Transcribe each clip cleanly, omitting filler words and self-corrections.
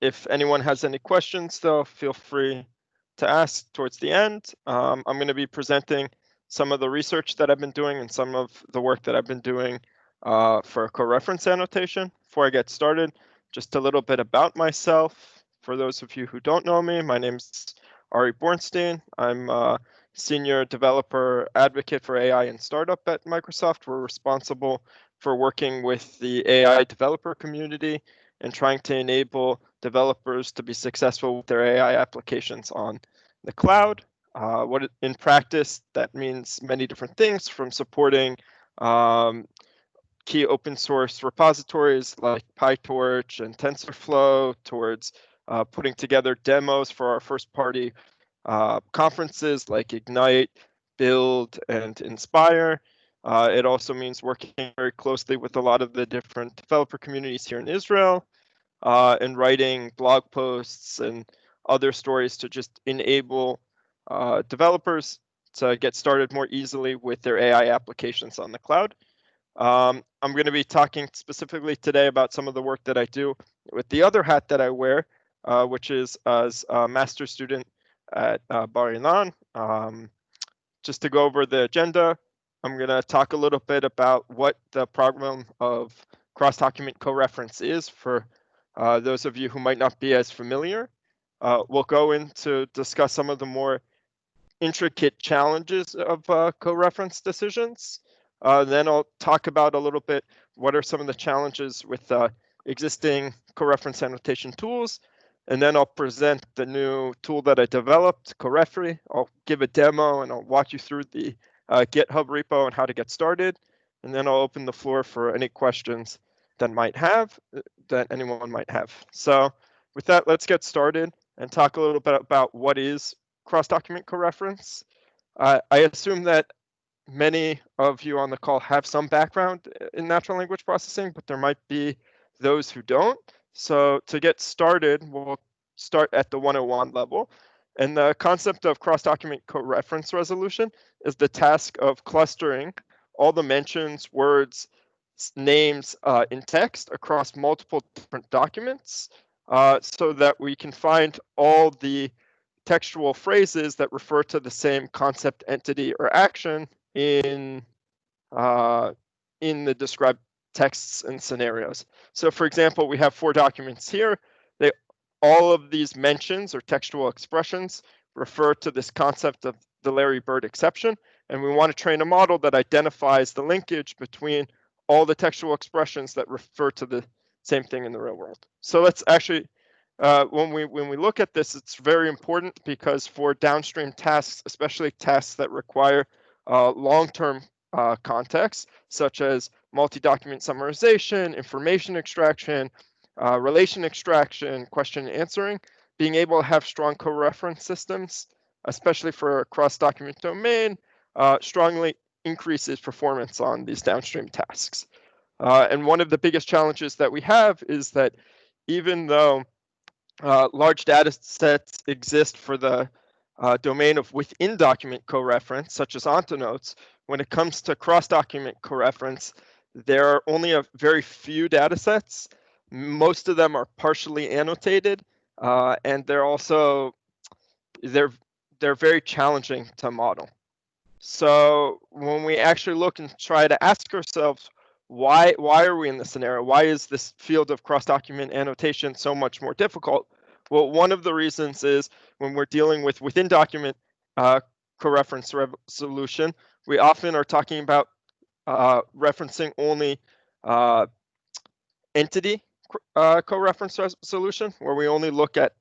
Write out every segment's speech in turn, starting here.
If anyone has any questions, though, feel free to ask towards the end. I'm going to be presenting some of the research that I've been doing and some of the work that I've been doing for Coreference annotation. Before I get started, just a little bit about myself. For those of you who don't know me, my name's Ari Bornstein. I'm a senior developer advocate for AI and startup at Microsoft. We're responsible for working with the AI developer community and trying to enable developers to be successful with their AI applications on the cloud. In practice, that means many different things, from supporting key open source repositories like PyTorch and TensorFlow, towards putting together demos for our first party conferences like Ignite, Build, and Inspire. It also means working very closely with a lot of the different developer communities here in Israel, and writing blog posts and other stories to just enable developers to get started more easily with their AI applications on the cloud. I'm going to be talking specifically today about some of the work that I do with the other hat that I wear, which is as a master's student at Bar Ilan. Just to go over the agenda, I'm going to talk a little bit about what the problem of cross-document coreference is for those of you who might not be as familiar. We'll go into discuss some of the more intricate challenges of coreference decisions. Then I'll talk about a little bit what are some of the challenges with existing coreference annotation tools. And then I'll present the new tool that I developed, CoRefi. I'll give a demo and I'll walk you through the GitHub repo and how to get started. And then I'll open the floor for any questions that anyone might have. So with that, let's get started and talk a little bit about what is cross-document coreference. I assume that many of you on the call have some background in natural language processing, but there might be those who don't. So to get started, we'll start at the 101 level. And the concept of cross-document coreference resolution is the task of clustering all the mentions, words, names in text across multiple different documents, so that we can find all the textual phrases that refer to the same concept, entity, or action in the described texts and scenarios. So for example, we have 4 documents here. All of these mentions or textual expressions refer to this concept of the Larry Bird exception, and we want to train a model that identifies the linkage between all the textual expressions that refer to the same thing in the real world. So let's actually, when we look at this, it's very important because for downstream tasks, especially tasks that require long-term context, such as multi-document summarization, information extraction, relation extraction, question answering, being able to have strong coreference systems, especially for a cross-document domain, strongly increases performance on these downstream tasks. And one of the biggest challenges that we have is that even though large data sets exist for the domain of within document coreference, such as Ontonotes, when it comes to cross-document coreference, there are only a very few data sets. Most of them are partially annotated, and they're very challenging to model. So when we actually look and try to ask ourselves, why are we in this scenario? Why is this field of cross-document annotation so much more difficult? Well, one of the reasons is when we're dealing with within document coreference resolution, we often are talking about referencing only entity coreference resolution, where we only look at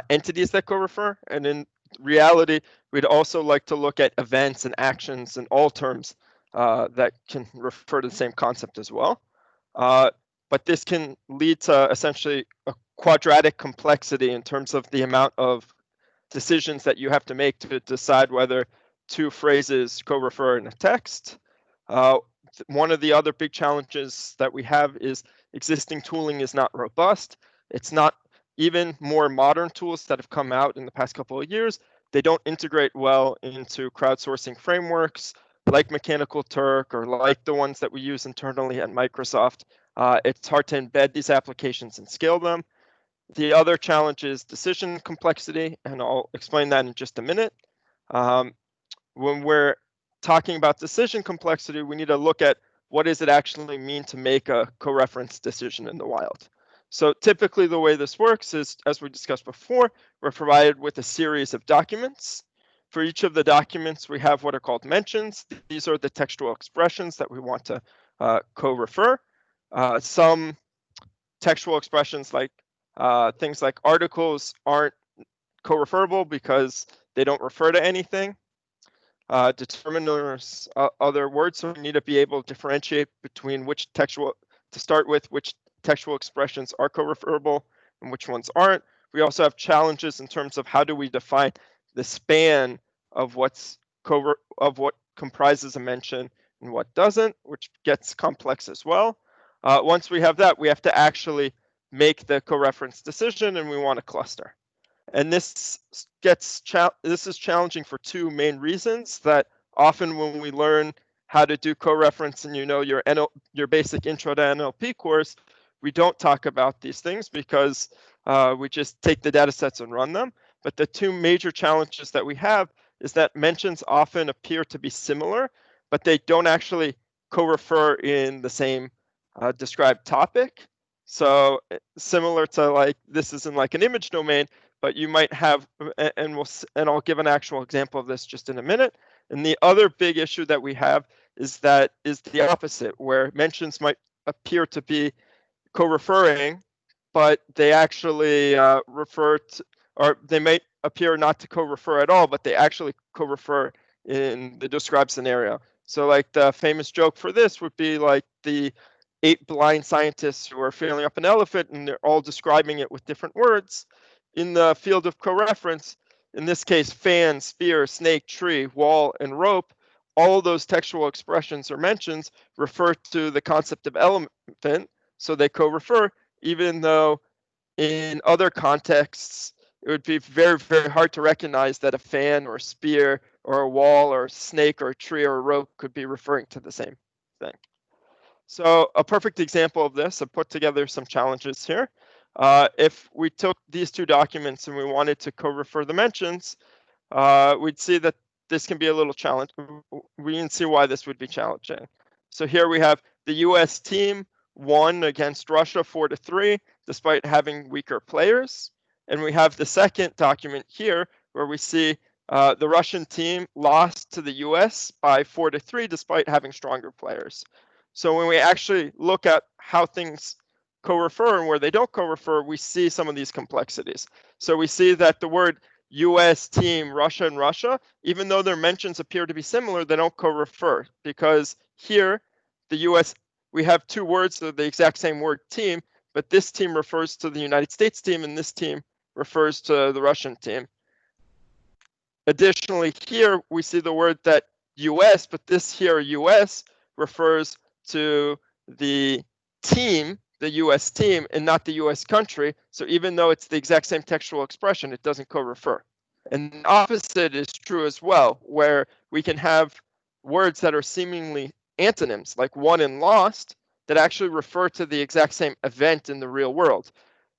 entities that co-refer, and in reality, we'd also like to look at events and actions and all terms that can refer to the same concept as well. But this can lead to essentially a quadratic complexity in terms of the amount of decisions that you have to make to decide whether 2 phrases co-refer in a text. One of the other big challenges that we have is existing tooling is not robust. It's not, even more modern tools that have come out in the past couple of years, they don't integrate well into crowdsourcing frameworks like Mechanical Turk or like the ones that we use internally at Microsoft. It's hard to embed these applications and scale them. The other challenge is decision complexity, and I'll explain that in just a minute. When we're talking about decision complexity, we need to look at what does it actually mean to make a coreference decision in the wild. So typically the way this works is, as we discussed before, we're provided with a series of documents. For each of the documents, we have what are called mentions. These are the textual expressions that we want to co-refer. Some textual expressions like things like articles aren't co-referable because they don't refer to anything. Determiners, other words, so we need to be able to differentiate between which textual, to start with, which textual expressions are co-referable and which ones aren't. We also have challenges in terms of how do we define the span of what comprises a mention and what doesn't, which gets complex as well. Once we have that, we have to actually make the coreference decision, and we want a cluster. And this is challenging for two main reasons. That often when we learn how to do coreference and your basic intro to NLP course, we don't talk about these things because we just take the data sets and run them. But the two major challenges that we have is that mentions often appear to be similar, but they don't actually co-refer in the same described topic. So similar to like this is in like an image domain, but you might have, and I'll give an actual example of this just in a minute. And the other big issue that we have is the opposite, where mentions might appear to be co-referring, but they actually refer to, or they might appear not to co-refer at all, but they actually co-refer in the described scenario. So like the famous joke for this would be like the 8 blind scientists who are feeling up an elephant and they're all describing it with different words. In the field of coreference, in this case, fan, spear, snake, tree, wall, and rope, all of those textual expressions or mentions refer to the concept of elephant, so they co-refer, even though in other contexts, it would be very, very hard to recognize that a fan or a spear or a wall or a snake or a tree or a rope could be referring to the same thing. So a perfect example of this, I've put together some challenges here. If we took these two documents and we wanted to co-refer the mentions, we'd see that this can be a little challenge. We can see why this would be challenging. So here we have the US team won against Russia 4-3, despite having weaker players. And we have the second document here where we see the Russian team lost to the US by 4-3, despite having stronger players. So when we actually look at how things co-refer and where they don't co-refer, we see some of these complexities. So we see that the word US team, Russia and Russia, even though their mentions appear to be similar, they don't co-refer, because here, the US, we have two words that are the exact same word, team, but this team refers to the United States team and this team refers to the Russian team. Additionally, here we see the word that US, but this here US refers to the team, the US team, and not the US country. So even though it's the exact same textual expression, it doesn't co-refer. And the opposite is true as well, where we can have words that are seemingly antonyms, like won and lost, that actually refer to the exact same event in the real world.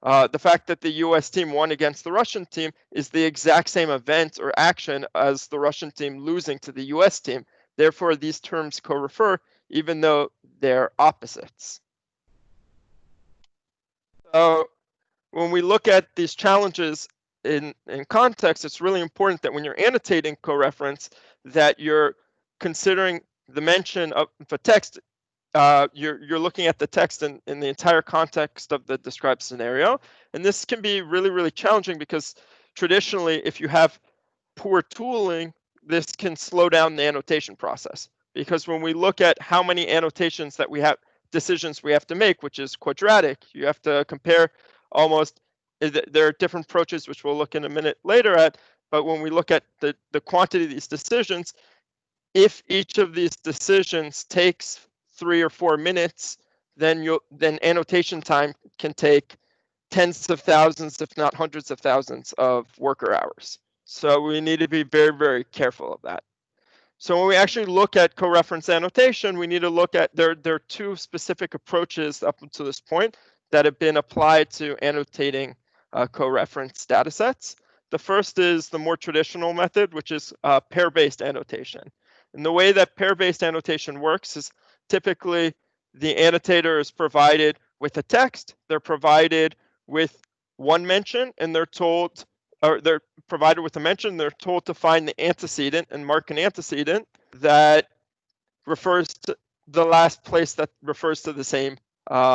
The fact that the US team won against the Russian team is the exact same event or action as the Russian team losing to the US team. Therefore, these terms co-refer, even though they're opposites. So when we look at these challenges in context, it's really important that when you're annotating coreference, that you're considering the mention of the text. You're looking at the text in the entire context of the described scenario. And this can be really, really challenging because traditionally, if you have poor tooling, this can slow down the annotation process. Because when we look at how many annotations that we have, decisions we have to make, which is quadratic, you have to compare almost, there are different approaches, which we'll look in a minute later at, but when we look at the quantity of these decisions, if each of these decisions takes 3 or 4 minutes, then annotation time can take tens of thousands, if not hundreds of thousands of worker hours. So we need to be very, very careful of that. So when we actually look at coreference annotation, we need to look at, there are two specific approaches up to this point that have been applied to annotating coreference data sets. The first is the more traditional method, which is pair-based annotation. And the way that pair-based annotation works is typically the annotator is provided with a text, they're provided with one mention, and they're told, or they're provided with a mention, they're told to find the antecedent and mark an antecedent that refers to the last place that refers to the same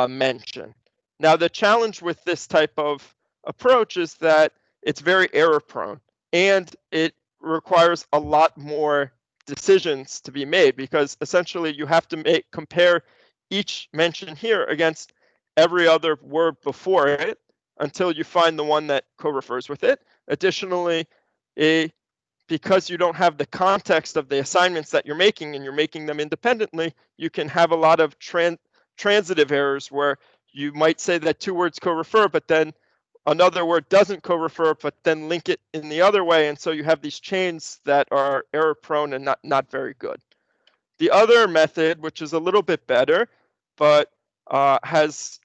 mention. Now, the challenge with this type of approach is that it's very error prone and it requires a lot more decisions to be made, because essentially you have to compare each mention here against every other word before it until you find the one that co-refers with it. Additionally, because you don't have the context of the assignments that you're making and you're making them independently, you can have a lot of transitive errors where you might say that two words co-refer, but then another word doesn't co-refer, but then link it in the other way. And so you have these chains that are error prone and not very good. The other method, which is a little bit better, but has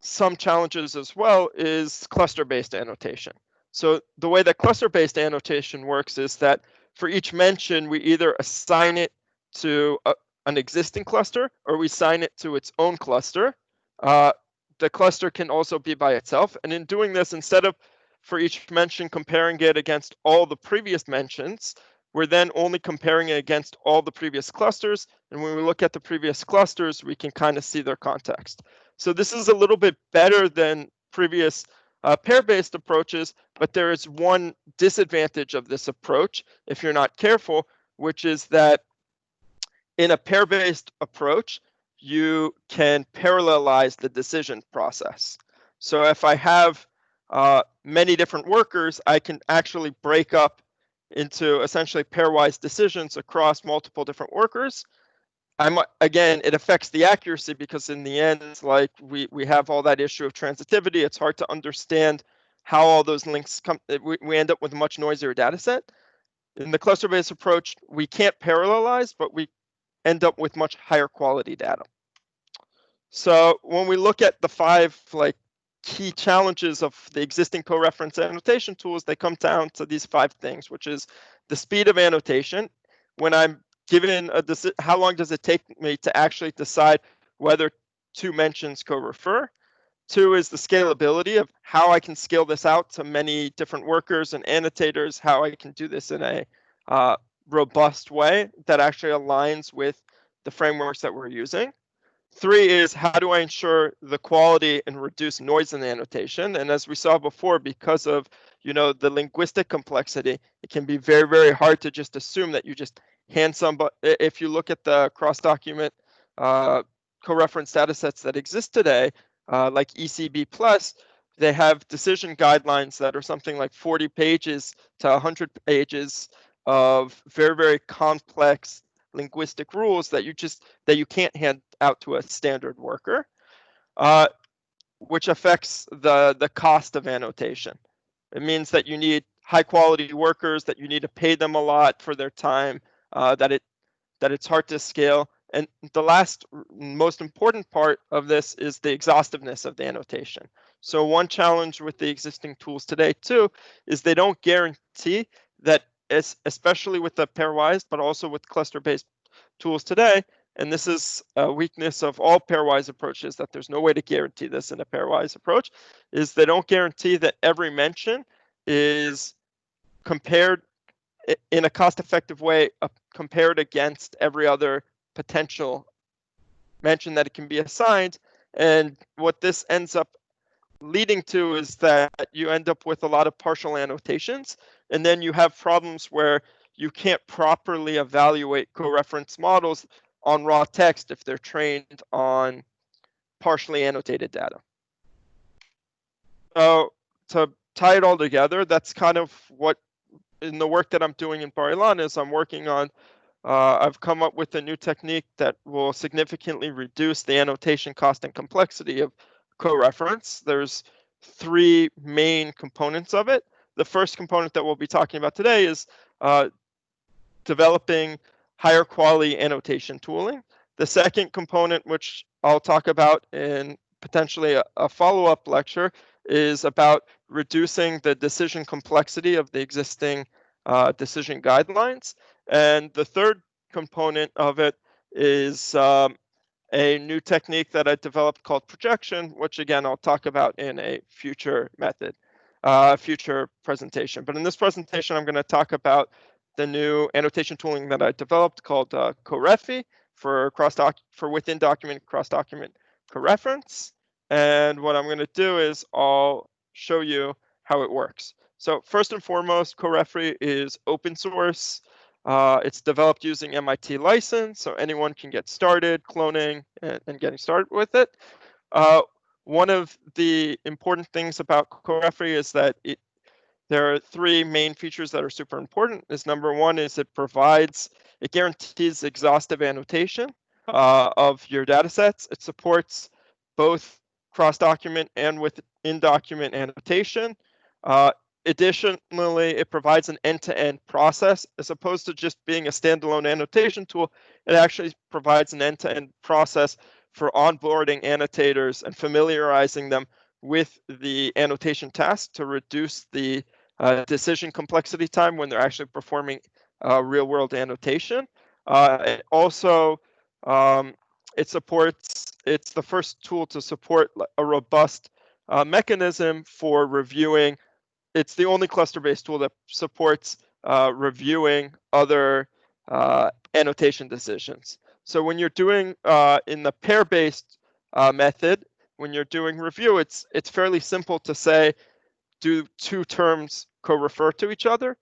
some challenges as well, is cluster-based annotation. So the way that cluster-based annotation works is that for each mention, we either assign it to an existing cluster or we assign it to its own cluster. The cluster can also be by itself. And in doing this, instead of for each mention comparing it against all the previous mentions, we're then only comparing it against all the previous clusters. And when we look at the previous clusters, we can kind of see their context. So this is a little bit better than previous pair-based approaches, but there is one disadvantage of this approach if you're not careful, which is that in a pair-based approach, you can parallelize the decision process. So if I have many different workers, I can actually break up into essentially pairwise decisions across multiple different workers. Again, it affects the accuracy because in the end, like we have all that issue of transitivity. It's hard to understand how all those links come. We end up with a much noisier data set. In the cluster-based approach, we can't parallelize, but we end up with much higher quality data. So when we look at the 5 key challenges of the existing coreference annotation tools, they come down to these 5 things, which is the speed of annotation. When I'm given how long does it take me to actually decide whether 2 mentions co-refer? 2 is the scalability of how I can scale this out to many different workers and annotators, how I can do this in a robust way that actually aligns with the frameworks that we're using. 3 is how do I ensure the quality and reduce noise in the annotation? And as we saw before, because of the linguistic complexity, it can be very, very hard to just assume that you just hand somebody. If you look at the cross-document coreference data sets that exist today, like ECB Plus, they have decision guidelines that are something like 40 pages to 100 pages of very, very complex linguistic rules that you can't hand out to a standard worker, which affects the cost of annotation. It means that you need high quality workers, that you need to pay them a lot for their time, that it's hard to scale. And the last most important part of this is the exhaustiveness of the annotation. So one challenge with the existing tools today too is they don't guarantee that, especially with the pairwise, but also with cluster-based tools today, and this is a weakness of all pairwise approaches, that there's no way to guarantee this in a pairwise approach, is they don't guarantee that every mention is compared in a cost-effective way, compared against every other potential mention that it can be assigned. And what this ends up leading to is that you end up with a lot of partial annotations, and then you have problems where you can't properly evaluate coreference models on raw text if they're trained on partially annotated data. So to tie it all together, that's kind of what in the work that I'm doing in Bar Ilan is I'm working on. I've come up with a new technique that will significantly reduce the annotation cost and complexity of coreference. There's 3 main components of it. The first component that we'll be talking about today is developing higher quality annotation tooling. The second component, which I'll talk about in potentially a follow-up lecture, is about reducing the decision complexity of the existing decision guidelines. And the third component of it is a new technique that I developed called projection, which again, I'll talk about in a future method, future presentation. But in this presentation, I'm going to talk about the new annotation tooling that I developed called CoRefi for within document cross-document coreference. And what I'm going to do is I'll show you how it works. So first and foremost, CoRefi is open source. It's developed using MIT license, so anyone can get started cloning and getting started with it. One of the important things about CoRefi is that there are three main features that are super important. Number one is it guarantees exhaustive annotation of your data sets. It supports both cross-document and within document annotation. Additionally, it provides an end-to-end process. As opposed to just being a standalone annotation tool, it actually provides an end-to-end process for onboarding annotators and familiarizing them with the annotation task to reduce the decision complexity time when they're actually performing real-world annotation. Also, it's the first tool to support a robust mechanism for reviewing. It's the only cluster-based tool that supports reviewing other annotation decisions. So when you're doing in the pair-based method, when you're doing review, it's fairly simple to say, do two terms co-refer to each other?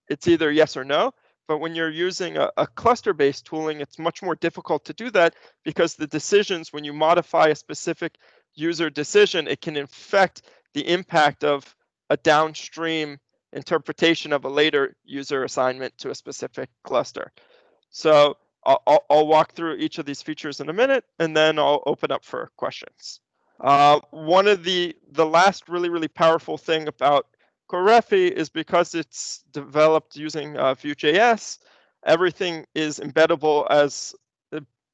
It's either yes or no. But when you're using a cluster-based tooling, it's much more difficult to do that because the decisions, when you modify a specific user decision, it can affect the impact of a downstream interpretation of a later user assignment to a specific cluster. So I'll walk through each of these features in a minute, and then I'll open up for questions. One of the last really powerful thing about CoRefi is because it's developed using Vue.js, everything is embeddable as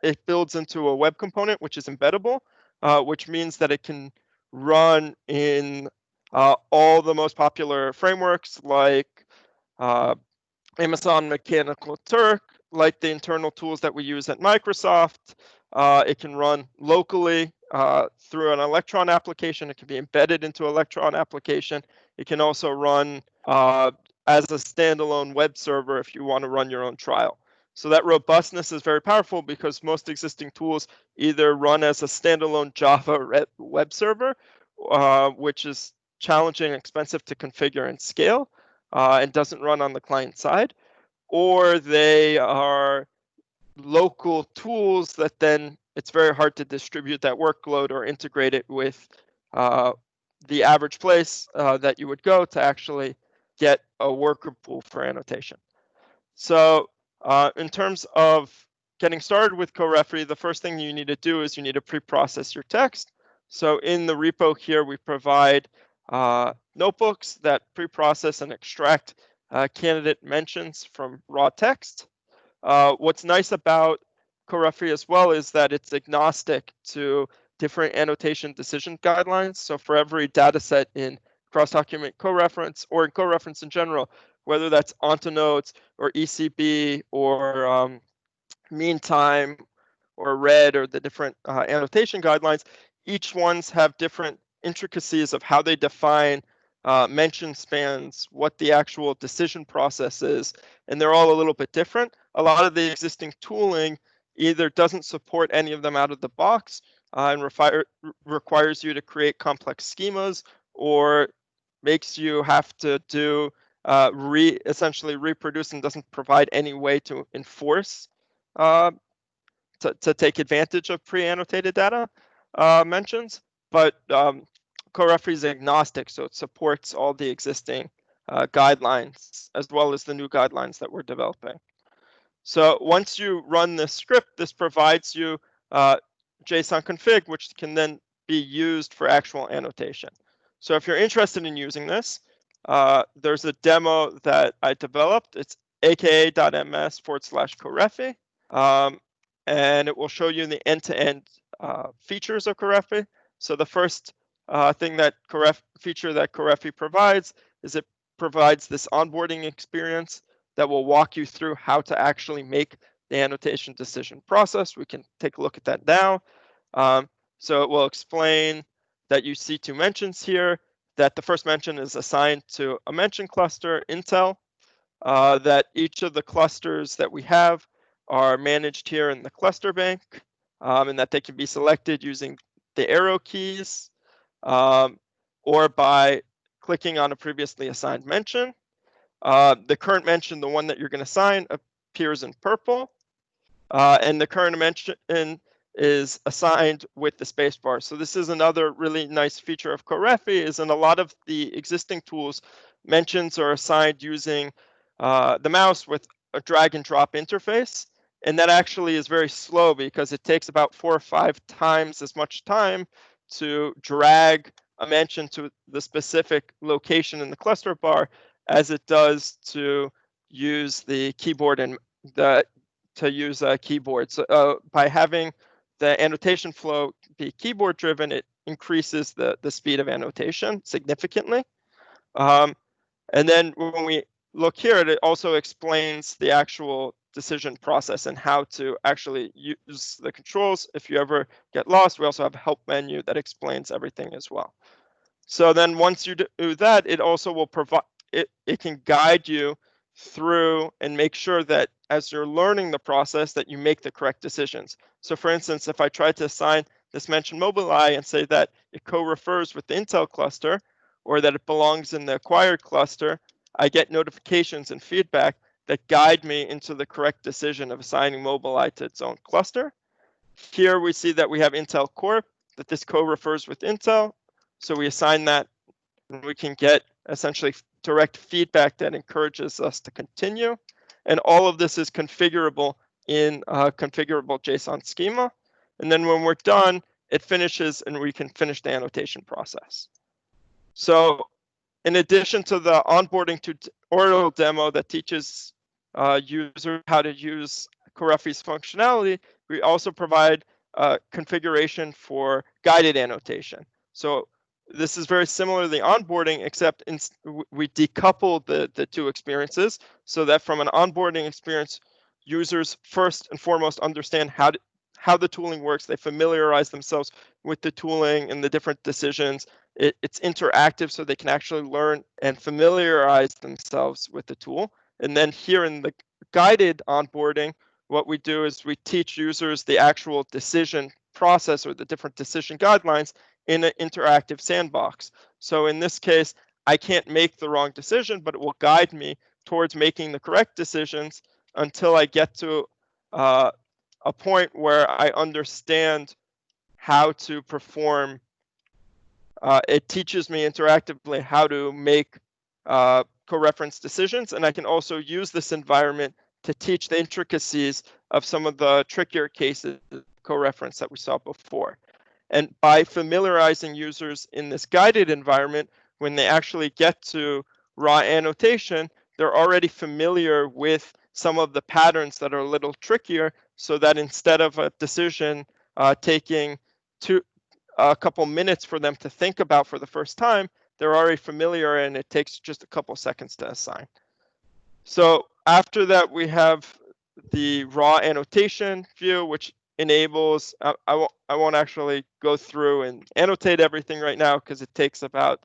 it builds into a web component, which is embeddable, which means that it can run in all the most popular frameworks like Amazon Mechanical Turk, like the internal tools that we use at Microsoft. It can run locally through an Electron application. It can be embedded into Electron application. It can also run as a standalone web server if you want to run your own trial. So that robustness is very powerful because most existing tools either run as a standalone Java web server, which is challenging and expensive to configure and scale, and doesn't run on the client side, or they are local tools that then it's very hard to distribute that workload or integrate it with the average place that you would go to actually get a worker pool for annotation. So in terms of getting started with CoRefi, the first thing you need to do is you need to pre-process your text. So in the repo here, we provide notebooks that pre-process and extract candidate mentions from raw text. What's nice about CoRefi as well is that it's agnostic to different annotation decision guidelines. So for every data set in cross-document coreference or in coreference in general, whether that's OntoNotes or ECB or meantime or RED or the different annotation guidelines, each ones have different intricacies of how they define mention spans, what the actual decision process is, and they're all a little bit different. A lot of the existing tooling either doesn't support any of them out of the box and requires you to create complex schemas, or makes you have to do essentially reproduce and doesn't provide any way to enforce to take advantage of pre-annotated data mentions. But CoRefi is agnostic, so it supports all the existing guidelines as well as the new guidelines that we're developing. So once you run this script, this provides you JSON config, which can then be used for actual annotation. So if you're interested in using this, there's a demo that I developed. It's aka.ms/CoRefi, and it will show you the end-to-end features of CoRefi. So the first feature that Corefi provides is it provides this onboarding experience that will walk you through how to actually make the annotation decision process. We can take a look at that now. So it will explain that you see two mentions here, that the first mention is assigned to a mention cluster, Intel, that each of the clusters that we have are managed here in the cluster bank, and that they can be selected using the arrow keys or by clicking on a previously assigned mention. The current mention, the one that you're going to assign, appears in purple, and the current mention is assigned with the spacebar. So this is another really nice feature of CoRefi, is in a lot of the existing tools, mentions are assigned using the mouse with a drag and drop interface. And that actually is very slow because it takes about 4 or 5 times as much time to drag a mention to the specific location in the cluster bar as it does to use the keyboard and use a keyboard. So by having the annotation flow be keyboard driven, it increases the speed of annotation significantly. And then when we look here, it also explains the actual decision process and how to actually use the controls. If you ever get lost, we also have a help menu that explains everything as well. So then once you do that, it also will provide, it can guide you through and make sure that as you're learning the process that you make the correct decisions. So for instance, if I try to assign this mention Mobileye and say that it co-refers with the Intel cluster or that it belongs in the acquired cluster, I get notifications and feedback that guide me into the correct decision of assigning Mobileye to its own cluster. Here we see that we have Intel Core, that this co-refers with Intel. So we assign that and we can get essentially direct feedback that encourages us to continue. And all of this is configurable in a configurable JSON schema. And then when we're done, it finishes and we can finish the annotation process. So in addition to the onboarding tutorial demo that teaches users how to use Corefi's functionality, we also provide configuration for guided annotation. So this is very similar to the onboarding, except we decouple the two experiences so that from an onboarding experience, users first and foremost understand how the tooling works. They familiarize themselves with the tooling and the different decisions. It's interactive, so they can actually learn and familiarize themselves with the tool. And then here in the guided onboarding, what we do is we teach users the actual decision process or the different decision guidelines in an interactive sandbox. So in this case, I can't make the wrong decision, but it will guide me towards making the correct decisions until I get to a point where I understand how to perform. It teaches me interactively how to make coreference decisions, and I can also use this environment to teach the intricacies of some of the trickier cases of coreference that we saw before. And by familiarizing users in this guided environment, when they actually get to raw annotation, they're already familiar with some of the patterns that are a little trickier, so that instead of a decision taking a couple minutes for them to think about for the first time, they're already familiar and it takes just a couple seconds to assign. So after that, we have the raw annotation view, which enables, I won't actually go through and annotate everything right now because it takes about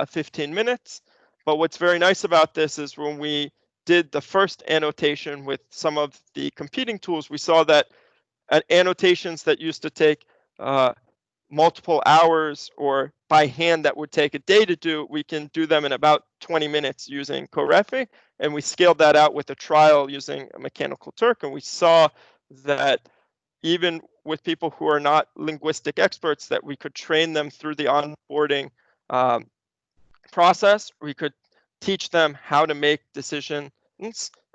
15 minutes. But what's very nice about this is when we did the first annotation with some of the competing tools, we saw that annotations that used to take multiple hours or by hand that would take a day to do, we can do them in about 20 minutes using Corefi. And we scaled that out with a trial using a Mechanical Turk. And we saw that even with people who are not linguistic experts, that we could train them through the onboarding process. We could teach them how to make decisions,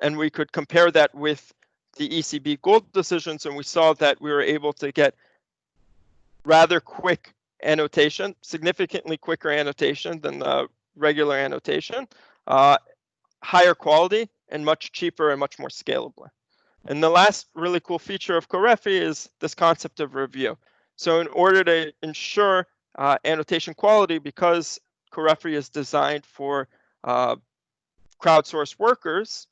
and we could compare that with the ECB gold decisions. And we saw that we were able to get rather quick annotation, significantly quicker annotation than the regular annotation, higher quality, and much cheaper and much more scalable. And the last really cool feature of Corefi is this concept of review. So in order to ensure annotation quality, because CoRefi is designed for crowdsourced workers,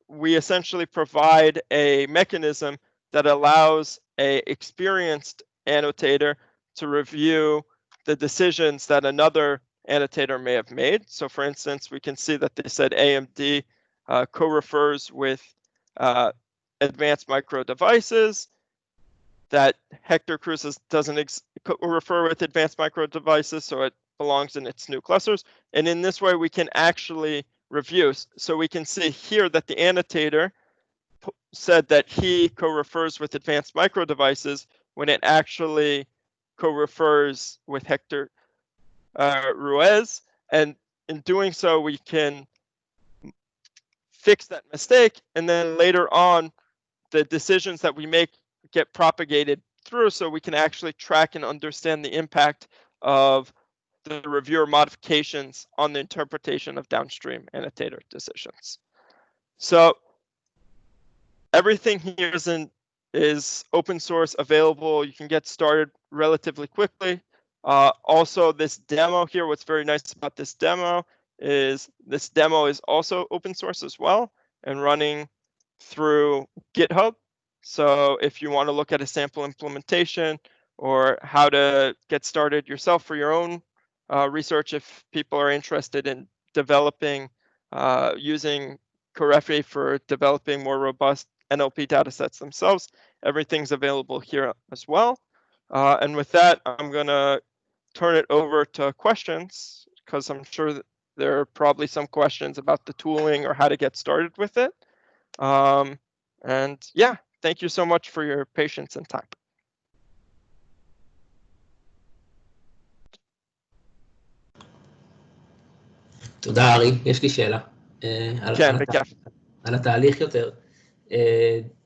we essentially provide a mechanism that allows a experienced annotator to review the decisions that another annotator may have made. So for instance, we can see that they said AMD co-refers with advanced micro devices, that Hector Cruces doesn't refer with advanced micro devices, so it belongs in its new clusters. And in this way, we can actually review. So we can see here that the annotator said that he co-refers with advanced micro devices when it actually co-refers with Hector Ruiz. And in doing so, we can fix that mistake. And then later on, the decisions that we make get propagated through, so we can actually track and understand the impact of the reviewer modifications on the interpretation of downstream annotator decisions. So everything here is open source, available. You can get started relatively quickly. Also, this demo here, what's very nice about this demo is also open source as well and running through GitHub. So if you want to look at a sample implementation or how to get started yourself for your own research, if people are interested in developing, using CoRefi for developing more robust NLP datasets themselves, everything's available here as well. And with that, I'm going to turn it over to questions, because I'm sure that there are probably some questions about the tooling or how to get started with it. And yeah, thank you so much for your patience and time. תודה, ארי. יש לי שאלה. כן, בכיף. על התהליך יותר.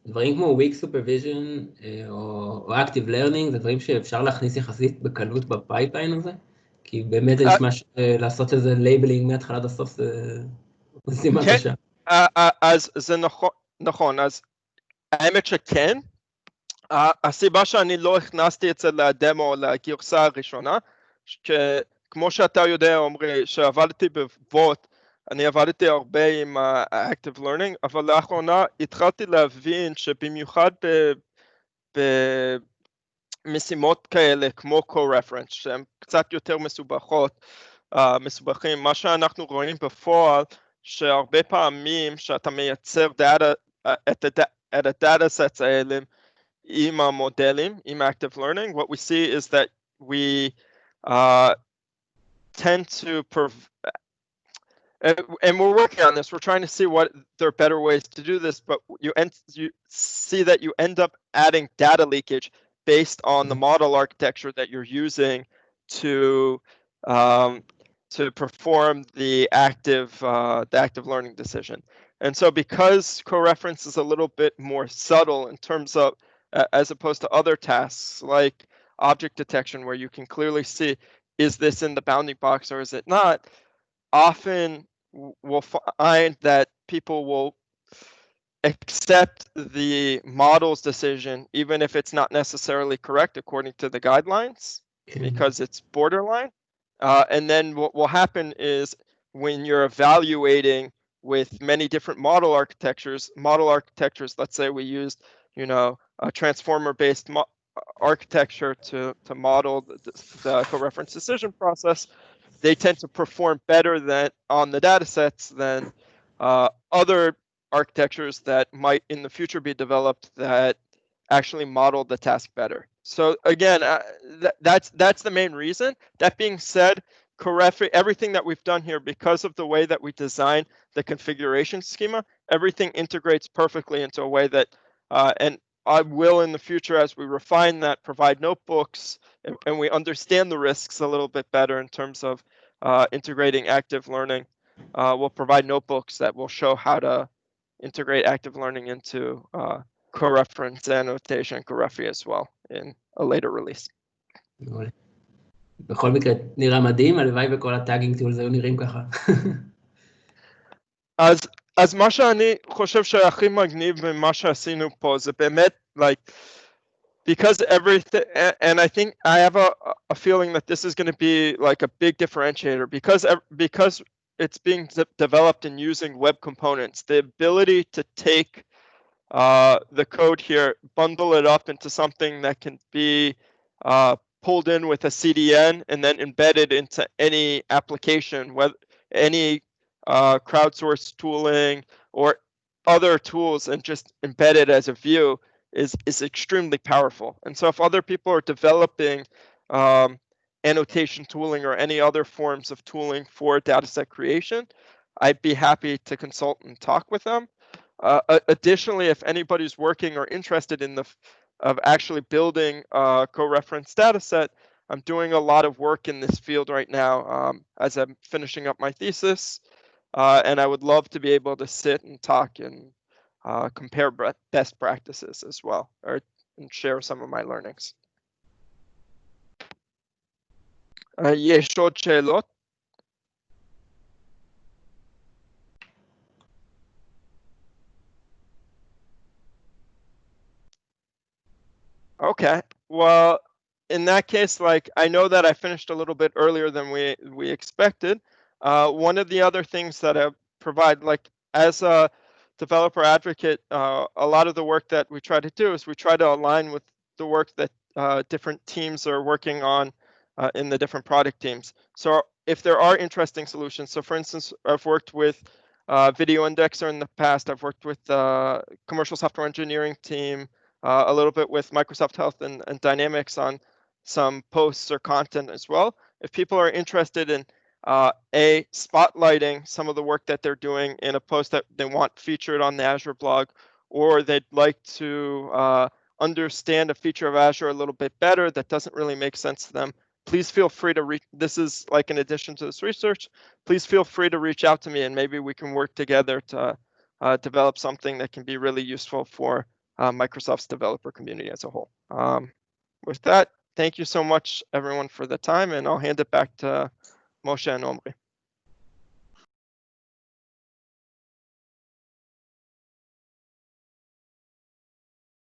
דברים כמו Weak Supervision או Active Learning, זה דברים שאפשר להכניס יחסית בקלות בפייפליין הזה? כי באמת זה נשמע לעשות איזה לייבלינג מההתחלה עד הסוף, זה משימה קשה. אז זה נכון, אז האמת שכן. הסיבה שאני לא הכנסתי את זה לדמו, לגרסה הראשונה, כמו שאתה יודע, עומרי, שעבדתי בוואט, אני עבדתי הרבה עם Active Learning, אבל לאחרונה התחלתי להבין שבמיוחד במשימות כאלה כמו Coreference, שהן קצת יותר מסובכים, מה שאנחנו רואים בפועל, שהרבה פעמים שאתה מייצר את הדאטה סטס האלה עם המודלים, עם Active Learning, what we see is that we tend to and we're working on this. We're trying to see what there are better ways to do this, but you see that you end up adding data leakage based on the model architecture that you're using to perform the active learning decision. And so because Coreference is a little bit more subtle in terms of, as opposed to other tasks like object detection, where you can clearly see, is this in the bounding box or is it not? Often we'll find that people will accept the model's decision, even if it's not necessarily correct according to the guidelines, because it's borderline. And then what will happen is when you're evaluating with many different model architectures, let's say we used, a transformer-based architecture to model the coreference decision process, they tend to perform better than on the data sets than other architectures that might in the future be developed that actually model the task better. So again, that's the main reason. That being said, CoRefi, everything that we've done here, because of the way that we design the configuration schema, everything integrates perfectly into a way that, and I will in the future, as we refine that, provide notebooks and we understand the risks a little bit better in terms of integrating active learning. We'll provide notebooks that will show how to integrate active learning into Coreference, Annotation, CoRefi as well in a later release. בכל מקרה, נראה מדהים, הלוואי וכל הטאגינג טולס היו נראים ככה. אז מה שאני חושב שהכי מגניב ממה שעשינו פה זה באמת, like, because everything, and I think I have a feeling that this is going to be like a big differentiator because it's being developed and using web components. The ability to take the code here, bundle it up into something that can be pulled in with a CDN and then embedded into any application, whether any crowdsourced tooling or other tools, and just embed it as a view is extremely powerful. And so if other people are developing annotation tooling or any other forms of tooling for dataset creation, I'd be happy to consult and talk with them. Additionally, if anybody's working or interested in of actually building a Coreference dataset, I'm doing a lot of work in this field right now as I'm finishing up my thesis, and I would love to be able to sit and talk and compare best practices as well, and share some of my learnings. יש עוד שאלות? Okay, well, in that case, like, I know that I finished a little bit earlier than we expected. One of the other things that I provide, like, as a developer advocate, a lot of the work that we try to do is we try to align with the work that different teams are working on in the different product teams. So if there are interesting solutions, so for instance, I've worked with Video Indexer in the past. I've worked with commercial software engineering team, a little bit with Microsoft Health and Dynamics on some posts or content as well. If people are interested in spotlighting some of the work that they're doing in a post that they want featured on the Azure blog, or they'd like to understand a feature of Azure a little bit better that doesn't really make sense to them, please feel free to this is like in addition to this research, please feel free to reach out to me, and maybe we can work together to develop something that can be really useful for Microsoft's developer community as a whole. With that, thank you so much, everyone, for the time, and I'll hand it back to Moshe and Omri.